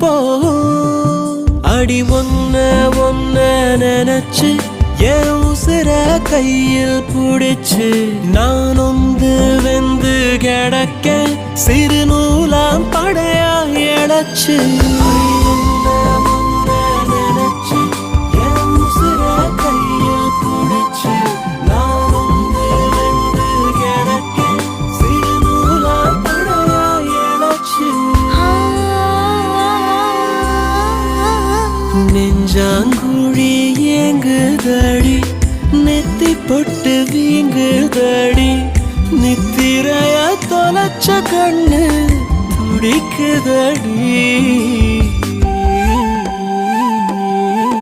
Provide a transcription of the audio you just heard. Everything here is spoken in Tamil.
போகும். அடி ஒன்ன ஒன்ன நினைச்சு என் உசுர கையில் புடிச்சு நான் வந்து வெந்து கிடக்க சிறு நூலாம் படையா எழச்சு. நெஞ்சாங்குழி ஏங்குதடி நெத்தி பொட்டு வீங்குதடி நித்திரைய தொலைச்ச கண்ணு துடிக்குதடி.